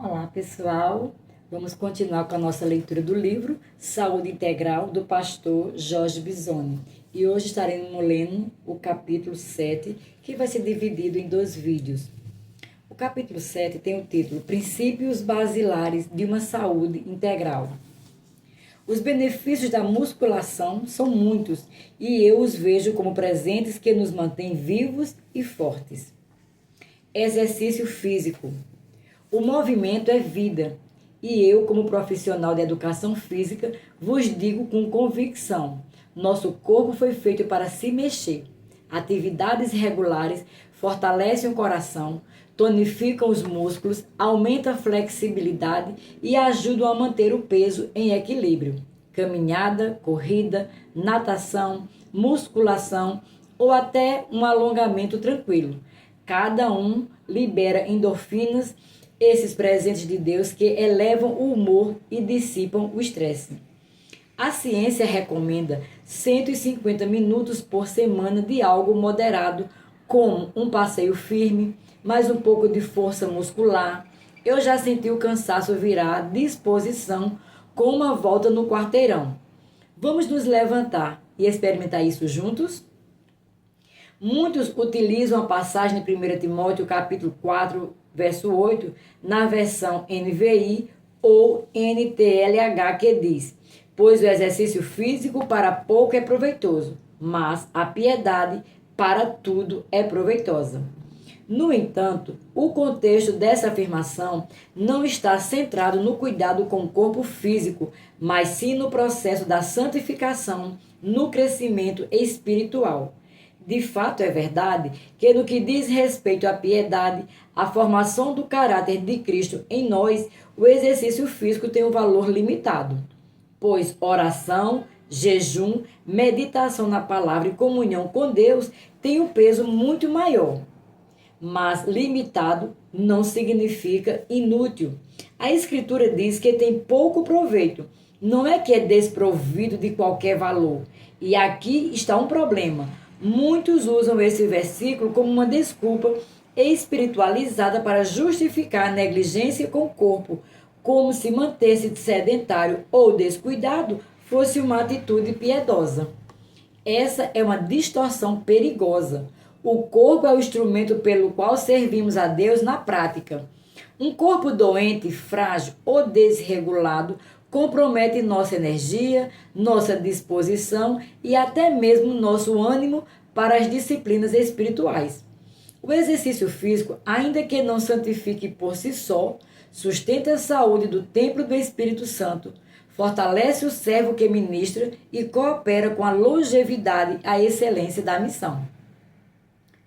Olá, pessoal. Vamos continuar com a nossa leitura do livro Saúde Integral, do pastor Jorge Bisoni. E hoje estaremos lendo o capítulo 7, que vai ser dividido em 2 vídeos. O capítulo 7 tem o título Princípios Basilares de uma Saúde Integral. Os benefícios da musculação são muitos e eu os vejo como presentes que nos mantêm vivos e fortes. Exercício físico. O movimento é vida, e eu, como profissional de educação física, vos digo com convicção: nosso corpo foi feito para se mexer. Atividades regulares fortalecem o coração, tonificam os músculos, aumentam a flexibilidade e ajudam a manter o peso em equilíbrio. Caminhada, corrida, natação, musculação ou até um alongamento tranquilo. Cada um libera endorfinas, esses presentes de Deus que elevam o humor e dissipam o estresse. A ciência recomenda 150 minutos por semana de algo moderado, como um passeio firme, mais um pouco de força muscular. Eu já senti o cansaço virar à disposição com uma volta no quarteirão. Vamos nos levantar e experimentar isso juntos? Muitos utilizam a passagem de 1 Timóteo capítulo 4, verso 8, na versão NVI ou NTLH, que diz: pois o exercício físico para pouco é proveitoso, mas a piedade para tudo é proveitosa. No entanto, o contexto dessa afirmação não está centrado no cuidado com o corpo físico, mas sim no processo da santificação, no crescimento espiritual. De fato, é verdade que, no que diz respeito à piedade, a formação do caráter de Cristo em nós, o exercício físico tem um valor limitado, pois oração, jejum, meditação na palavra e comunhão com Deus têm um peso muito maior. Mas limitado não significa inútil. A Escritura diz que tem pouco proveito, não é que é desprovido de qualquer valor. E aqui está um problema. Muitos usam esse versículo como uma desculpa espiritualizada para justificar a negligência com o corpo, como se manter-se sedentário ou descuidado fosse uma atitude piedosa. Essa é uma distorção perigosa. O corpo é o instrumento pelo qual servimos a Deus na prática. Um corpo doente, frágil ou desregulado compromete nossa energia, nossa disposição e até mesmo nosso ânimo para as disciplinas espirituais. O exercício físico, ainda que não santifique por si só, sustenta a saúde do templo do Espírito Santo, fortalece o servo que ministra e coopera com a longevidade e a excelência da missão.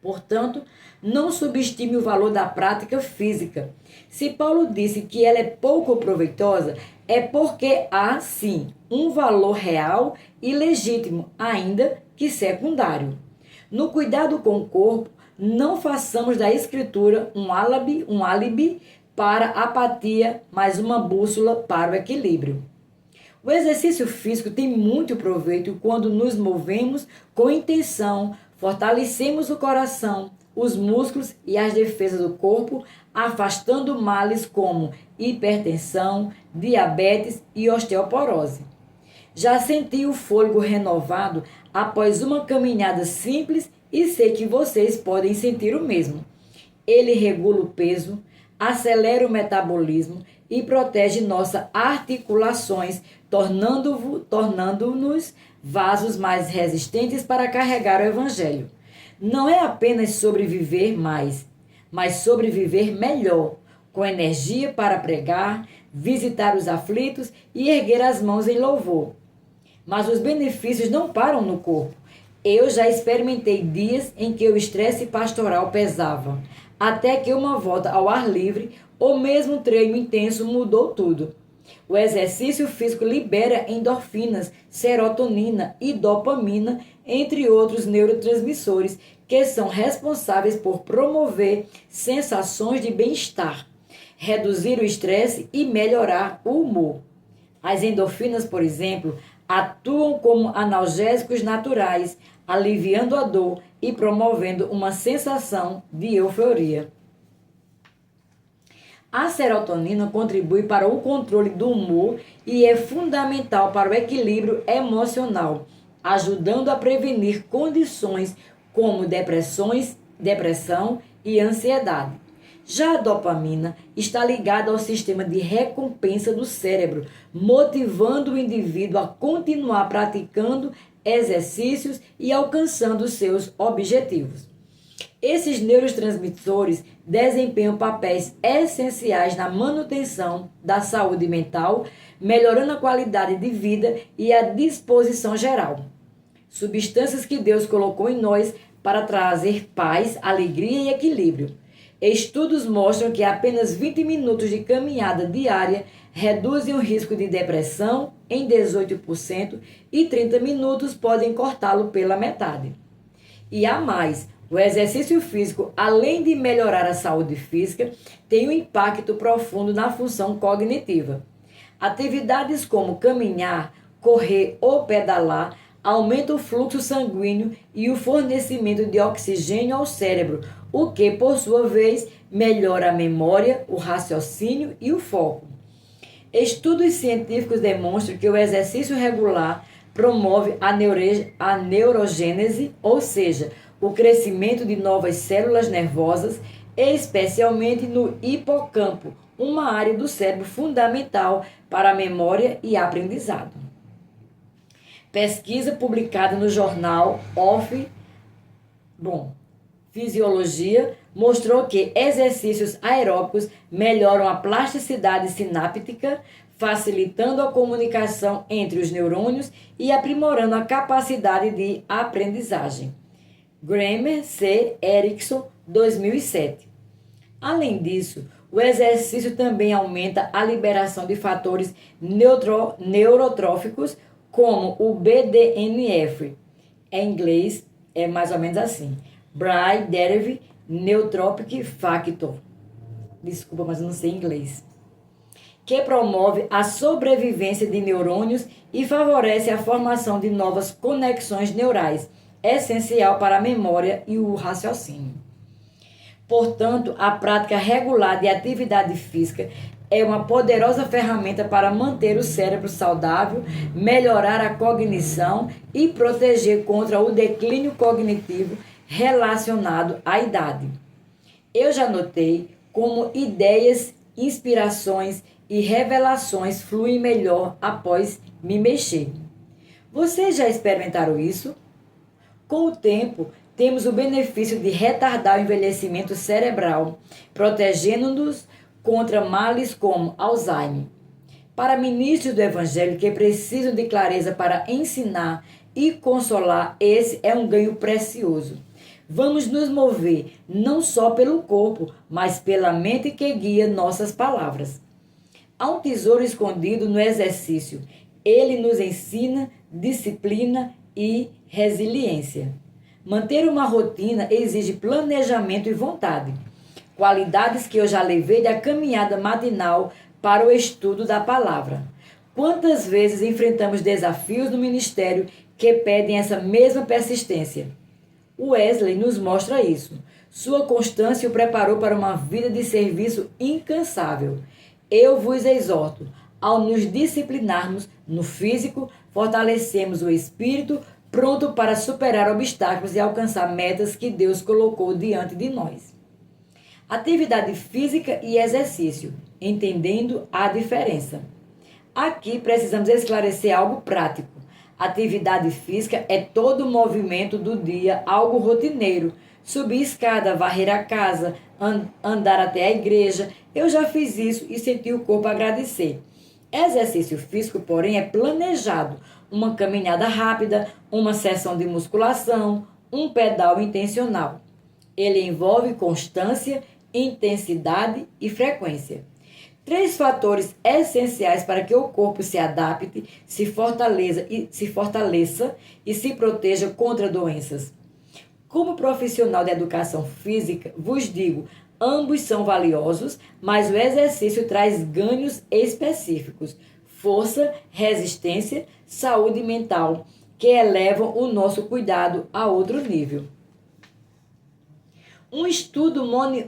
Portanto, não subestime o valor da prática física. Se Paulo disse que ela é pouco proveitosa, é porque há, sim, um valor real e legítimo, ainda que secundário. No cuidado com o corpo, não façamos da Escritura um álibi para a apatia, mas uma bússola para o equilíbrio. O exercício físico tem muito proveito quando nos movemos com intenção, fortalecemos o coração, os músculos e as defesas do corpo, afastando males como hipertensão, diabetes e osteoporose. Já senti o fôlego renovado após uma caminhada simples e sei que vocês podem sentir o mesmo. Ele regula o peso, acelera o metabolismo e protege nossas articulações, tornando-nos vasos mais resistentes para carregar o Evangelho. Não é apenas sobreviver mais, mas sobreviver melhor, com energia para pregar, visitar os aflitos e erguer as mãos em louvor. Mas os benefícios não param no corpo. Eu já experimentei dias em que o estresse pastoral pesava, até que uma volta ao ar livre ou mesmo um treino intenso mudou tudo. O exercício físico libera endorfinas, serotonina e dopamina, entre outros neurotransmissores, que são responsáveis por promover sensações de bem-estar, reduzir o estresse e melhorar o humor. As endorfinas, por exemplo, atuam como analgésicos naturais, aliviando a dor e promovendo uma sensação de euforia. A serotonina contribui para o controle do humor e é fundamental para o equilíbrio emocional, ajudando a prevenir condições como depressão e ansiedade. Já a dopamina está ligada ao sistema de recompensa do cérebro, motivando o indivíduo a continuar praticando exercícios e alcançando seus objetivos. Esses neurotransmissores desempenham papéis essenciais na manutenção da saúde mental, melhorando a qualidade de vida e a disposição geral. Substâncias que Deus colocou em nós para trazer paz, alegria e equilíbrio. Estudos mostram que apenas 20 minutos de caminhada diária reduzem o risco de depressão em 18% e 30 minutos podem cortá-lo pela metade. E há mais, o exercício físico, além de melhorar a saúde física, tem um impacto profundo na função cognitiva. Atividades como caminhar, correr ou pedalar aumentam o fluxo sanguíneo e o fornecimento de oxigênio ao cérebro, o que, por sua vez, melhora a memória, o raciocínio e o foco. Estudos científicos demonstram que o exercício regular promove a neurogênese, ou seja, o crescimento de novas células nervosas, especialmente no hipocampo, uma área do cérebro fundamental para a memória e aprendizado. Pesquisa publicada no jornal Fisiologia mostrou que exercícios aeróbicos melhoram a plasticidade sináptica, facilitando a comunicação entre os neurônios e aprimorando a capacidade de aprendizagem. Graemer C. Erickson, 2007. Além disso, o exercício também aumenta a liberação de fatores neurotróficos, como o BDNF. Em inglês, é mais ou menos assim. Brain Derived Neurotrophic Factor. Desculpa, mas eu não sei inglês. Que promove a sobrevivência de neurônios e favorece a formação de novas conexões neurais, essencial para a memória e o raciocínio. Portanto, a prática regular de atividade física é uma poderosa ferramenta para manter o cérebro saudável, melhorar a cognição e proteger contra o declínio cognitivo relacionado à idade. Eu já notei como ideias, inspirações e revelações fluem melhor após me mexer. Vocês já experimentaram isso? Com o tempo, temos o benefício de retardar o envelhecimento cerebral, protegendo-nos contra males como Alzheimer. Para ministros do Evangelho que precisam de clareza para ensinar e consolar, esse é um ganho precioso. Vamos nos mover não só pelo corpo, mas pela mente que guia nossas palavras. Há um tesouro escondido no exercício. Ele nos ensina disciplina e resiliência. Manter uma rotina exige planejamento e vontade, qualidades que eu já levei da caminhada matinal para o estudo da palavra. Quantas vezes enfrentamos desafios no ministério que pedem essa mesma persistência? Wesley nos mostra isso. Sua constância o preparou para uma vida de serviço incansável. Eu vos exorto, ao nos disciplinarmos no físico, fortalecemos o espírito, pronto para superar obstáculos e alcançar metas que Deus colocou diante de nós. Atividade física e exercício, entendendo a diferença. Aqui precisamos esclarecer algo prático. Atividade física é todo o movimento do dia, algo rotineiro. Subir escada, varrer a casa, andar até a igreja. Eu já fiz isso e senti o corpo agradecer. Exercício físico, porém, é planejado. Uma caminhada rápida, uma sessão de musculação, um pedal intencional. Ele envolve constância, intensidade e frequência. 3 fatores essenciais para que o corpo se adapte, se fortaleça e se proteja contra doenças. Como profissional de educação física, vos digo, ambos são valiosos, mas o exercício traz ganhos específicos, força, resistência, saúde mental, que elevam o nosso cuidado a outro nível. Um estudo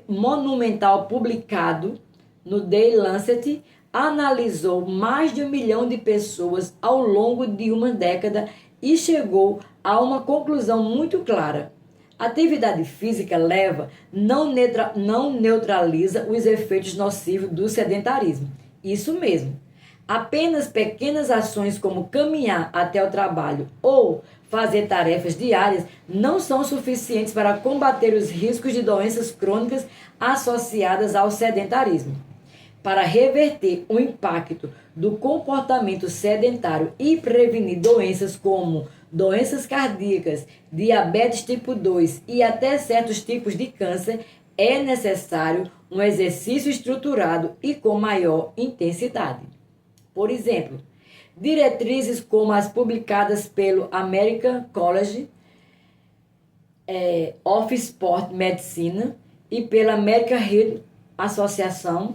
monumental publicado no The Lancet, analisou mais de 1 milhão de pessoas ao longo de uma década e chegou a uma conclusão muito clara. A atividade física leva, não neutraliza os efeitos nocivos do sedentarismo. Isso mesmo. Apenas pequenas ações como caminhar até o trabalho ou fazer tarefas diárias não são suficientes para combater os riscos de doenças crônicas associadas ao sedentarismo. Para reverter o impacto do comportamento sedentário e prevenir doenças como doenças cardíacas, diabetes tipo 2 e até certos tipos de câncer, é necessário um exercício estruturado e com maior intensidade. Por exemplo, diretrizes como as publicadas pelo American College of Sport Medicine e pela American Heart Association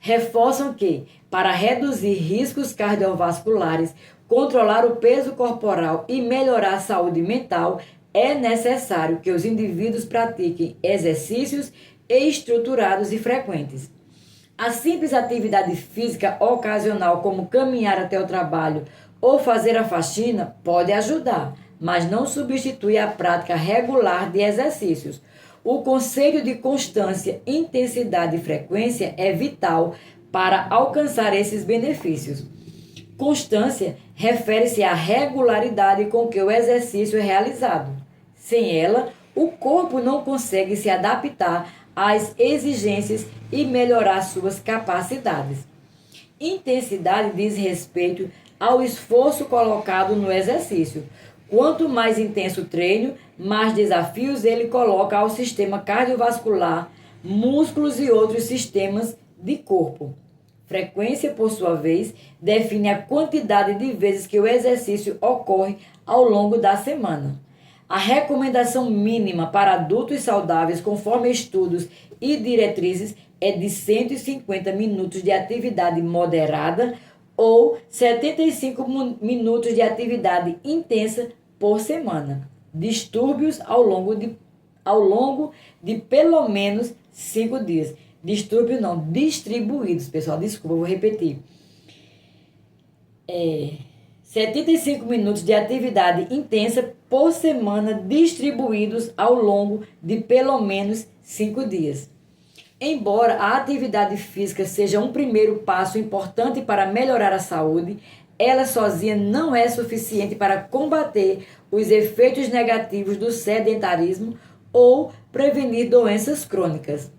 reforçam que, para reduzir riscos cardiovasculares, controlar o peso corporal e melhorar a saúde mental, é necessário que os indivíduos pratiquem exercícios estruturados e frequentes. A simples atividade física ocasional, como caminhar até o trabalho ou fazer a faxina, pode ajudar, mas não substitui a prática regular de exercícios. O conceito de constância, intensidade e frequência é vital para alcançar esses benefícios. Constância refere-se à regularidade com que o exercício é realizado. Sem ela, o corpo não consegue se adaptar às exigências e melhorar suas capacidades. Intensidade diz respeito ao esforço colocado no exercício. Quanto mais intenso o treino, mais desafios ele coloca ao sistema cardiovascular, músculos e outros sistemas de corpo. Frequência, por sua vez, define a quantidade de vezes que o exercício ocorre ao longo da semana. A recomendação mínima para adultos saudáveis, conforme estudos e diretrizes, é de 150 minutos de atividade moderada ou 75 minutos de atividade intensa por semana. Distúrbios ao longo de pelo menos 5 dias. Distúrbios não, distribuídos, pessoal, desculpa, vou repetir. 75 minutos de atividade intensa por semana, distribuídos ao longo de pelo menos 5 dias. Embora a atividade física seja um primeiro passo importante para melhorar a saúde, ela sozinha não é suficiente para combater os efeitos negativos do sedentarismo ou prevenir doenças crônicas.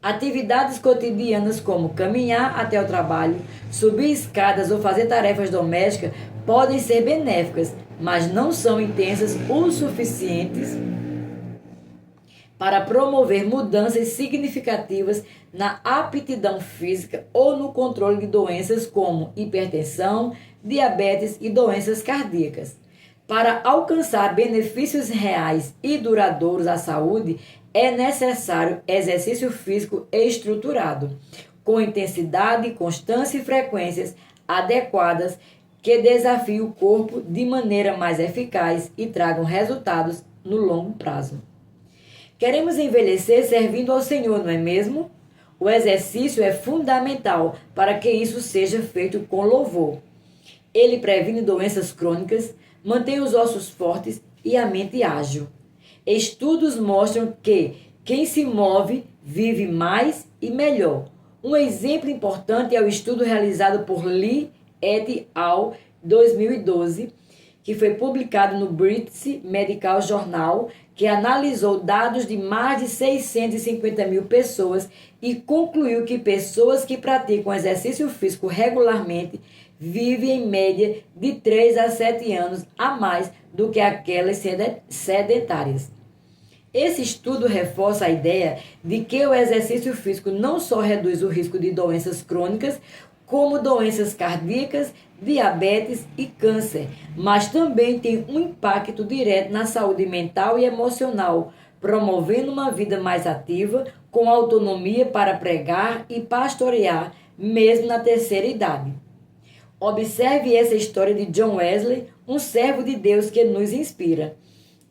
Atividades cotidianas como caminhar até o trabalho, subir escadas ou fazer tarefas domésticas podem ser benéficas, mas não são intensas o suficientes para promover mudanças significativas na aptidão física ou no controle de doenças como hipertensão, diabetes e doenças cardíacas. Para alcançar benefícios reais e duradouros à saúde, é necessário exercício físico estruturado, com intensidade, constância e frequências adequadas que desafiem o corpo de maneira mais eficaz e tragam resultados no longo prazo. Queremos envelhecer servindo ao Senhor, não é mesmo? O exercício é fundamental para que isso seja feito com louvor. Ele previne doenças crônicas, mantém os ossos fortes e a mente ágil. Estudos mostram que quem se move vive mais e melhor. Um exemplo importante é o estudo realizado por Lee et al. 2012, que foi publicado no British Medical Journal, que analisou dados de mais de 650 mil pessoas e concluiu que pessoas que praticam exercício físico regularmente vivem em média de 3 a 7 anos a mais do que aquelas sedentárias. Esse estudo reforça a ideia de que o exercício físico não só reduz o risco de doenças crônicas, como doenças cardíacas, diabetes e câncer, mas também tem um impacto direto na saúde mental e emocional, promovendo uma vida mais ativa, com autonomia para pregar e pastorear, mesmo na terceira idade. Observe essa história de John Wesley, um servo de Deus que nos inspira.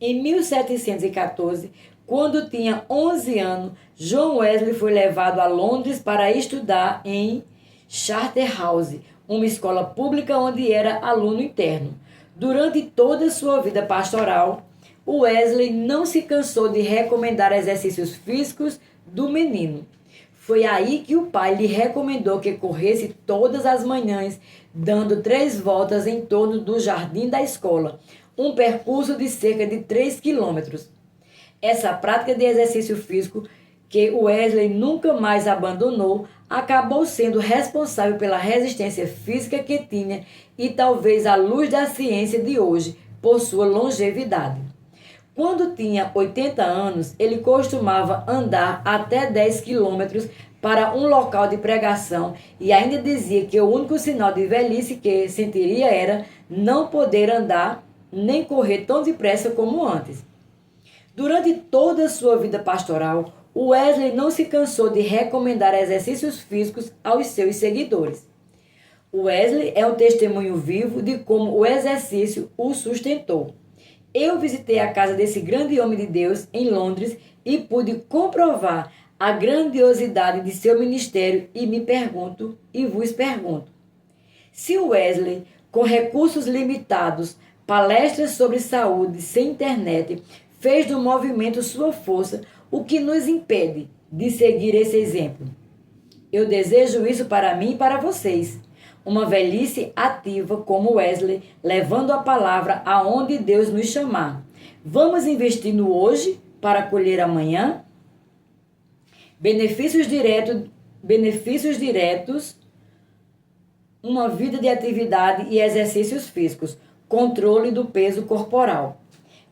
Em 1714, Quando tinha 11 anos, John Wesley foi levado a Londres para estudar em Charterhouse, uma escola pública onde era aluno interno. Durante toda a sua vida pastoral, Wesley não se cansou de recomendar exercícios físicos do menino. Foi aí que o pai lhe recomendou que corresse todas as manhãs, dando 3 voltas em torno do jardim da escola, um percurso de cerca de 3 quilômetros. Essa prática de exercício físico, que Wesley nunca mais abandonou, acabou sendo responsável pela resistência física que tinha e talvez à luz da ciência de hoje, por sua longevidade. Quando tinha 80 anos, ele costumava andar até 10 quilômetros para um local de pregação e ainda dizia que o único sinal de velhice que sentiria era não poder andar nem correr tão depressa como antes. Durante toda a sua vida pastoral, Wesley não se cansou de recomendar exercícios físicos aos seus seguidores. Wesley é um testemunho vivo de como o exercício o sustentou. Eu visitei a casa desse grande homem de Deus em Londres e pude comprovar a grandiosidade de seu ministério e vos pergunto, se Wesley, com recursos limitados, palestras sobre saúde sem internet, fez do movimento sua força, o que nos impede de seguir esse exemplo? Eu desejo isso para mim e para vocês. Uma velhice ativa como Wesley, levando a palavra aonde Deus nos chamar. Vamos investir no hoje para colher amanhã? Benefícios diretos, uma vida de atividade e exercícios físicos, controle do peso corporal.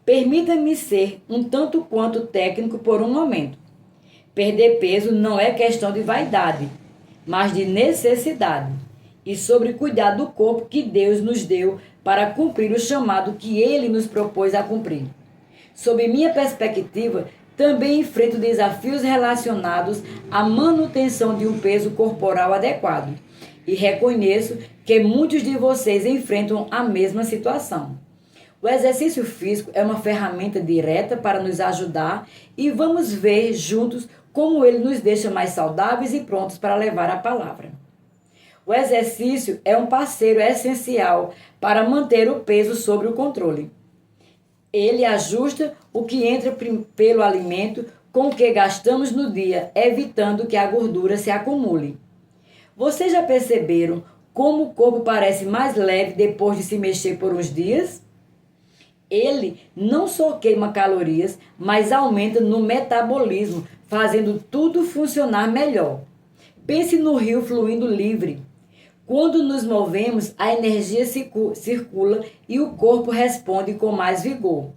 Permita-me ser um tanto quanto técnico por um momento. Perder peso não é questão de vaidade, mas de necessidade. E sobre cuidar do corpo que Deus nos deu para cumprir o chamado que Ele nos propôs a cumprir. Sob minha perspectiva, também enfrento desafios relacionados à manutenção de um peso corporal adequado. E reconheço que muitos de vocês enfrentam a mesma situação. O exercício físico é uma ferramenta direta para nos ajudar e vamos ver juntos como ele nos deixa mais saudáveis e prontos para levar a palavra. O exercício é um parceiro essencial para manter o peso sob o controle. Ele ajusta o que entra pelo alimento com o que gastamos no dia, evitando que a gordura se acumule. Vocês já perceberam como o corpo parece mais leve depois de se mexer por uns dias? Ele não só queima calorias, mas aumenta no metabolismo, fazendo tudo funcionar melhor. Pense no rio fluindo livre. Quando nos movemos, a energia circula e o corpo responde com mais vigor.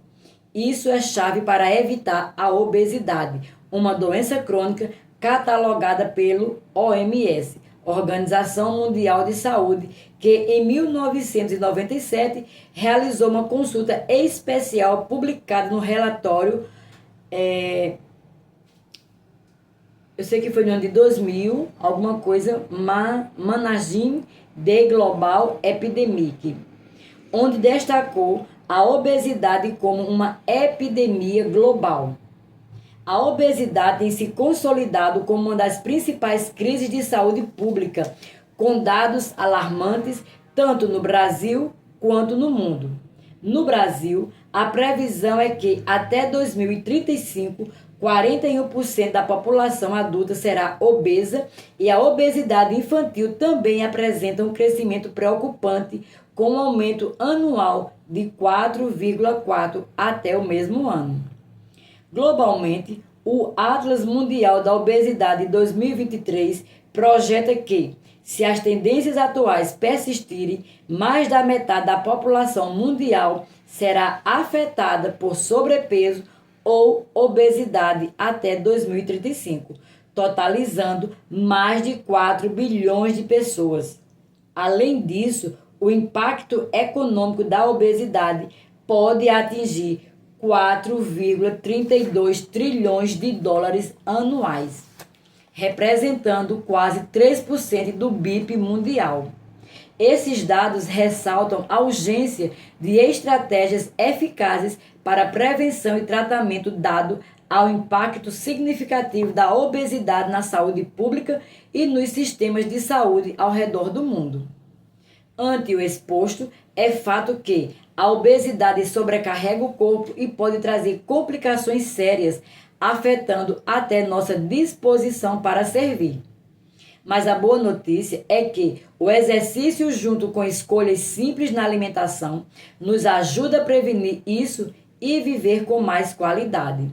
Isso é chave para evitar a obesidade, uma doença crônica catalogada pelo OMS, Organização Mundial de Saúde, que em 1997 realizou uma consulta especial publicada no relatório eu sei que foi no ano de 2000, alguma coisa, Managing the Global Epidemic, onde destacou a obesidade como uma epidemia global. A obesidade tem se consolidado como uma das principais crises de saúde pública, com dados alarmantes tanto no Brasil quanto no mundo. No Brasil, a previsão é que até 2035, 41% da população adulta será obesa e a obesidade infantil também apresenta um crescimento preocupante, com um aumento anual de 4,4% até o mesmo ano. Globalmente, o Atlas Mundial da Obesidade 2023 projeta que, se as tendências atuais persistirem, mais da metade da população mundial será afetada por sobrepeso ou obesidade até 2035, totalizando mais de 4 bilhões de pessoas. Além disso, o impacto econômico da obesidade pode atingir 4,32 trilhões de dólares anuais, representando quase 3% do PIB mundial. Esses dados ressaltam a urgência de estratégias eficazes para prevenção e tratamento, dado ao impacto significativo da obesidade na saúde pública e nos sistemas de saúde ao redor do mundo. Ante o exposto, é fato que a obesidade sobrecarrega o corpo e pode trazer complicações sérias, afetando até nossa disposição para servir. Mas a boa notícia é que o exercício, junto com escolhas simples na alimentação, nos ajuda a prevenir isso e viver com mais qualidade.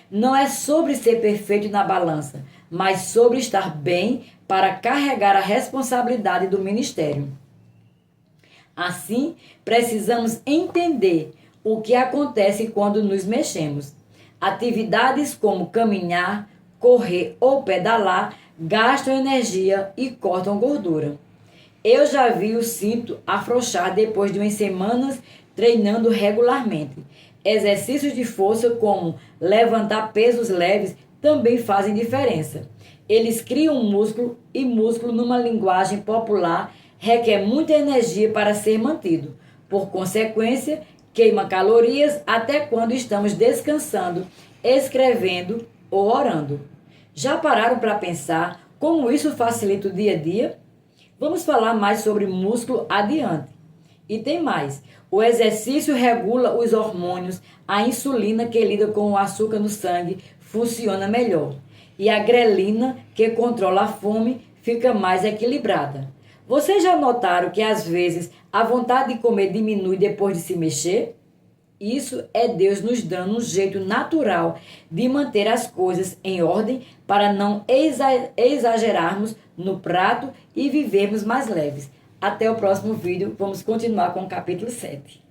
Não é sobre ser perfeito na balança, mas sobre estar bem para carregar a responsabilidade do ministério. Assim, precisamos entender o que acontece quando nos mexemos. Atividades como caminhar, correr ou pedalar gastam energia e cortam gordura. Eu já vi o cinto afrouxar depois de umas semanas treinando regularmente. Exercícios de força como levantar pesos leves também fazem diferença. Eles criam músculo e músculo, numa linguagem popular, requer muita energia para ser mantido. Por consequência, queima calorias até quando estamos descansando, escrevendo ou orando. Já pararam para pensar como isso facilita o dia a dia? Vamos falar mais sobre músculo adiante. E tem mais. O exercício regula os hormônios, a insulina que lida com o açúcar no sangue funciona melhor. E a grelina, que controla a fome, fica mais equilibrada. Vocês já notaram que às vezes a vontade de comer diminui depois de se mexer? Isso é Deus nos dando um jeito natural de manter as coisas em ordem para não exagerarmos no prato e vivermos mais leves. Até o próximo vídeo, vamos continuar com o capítulo 7.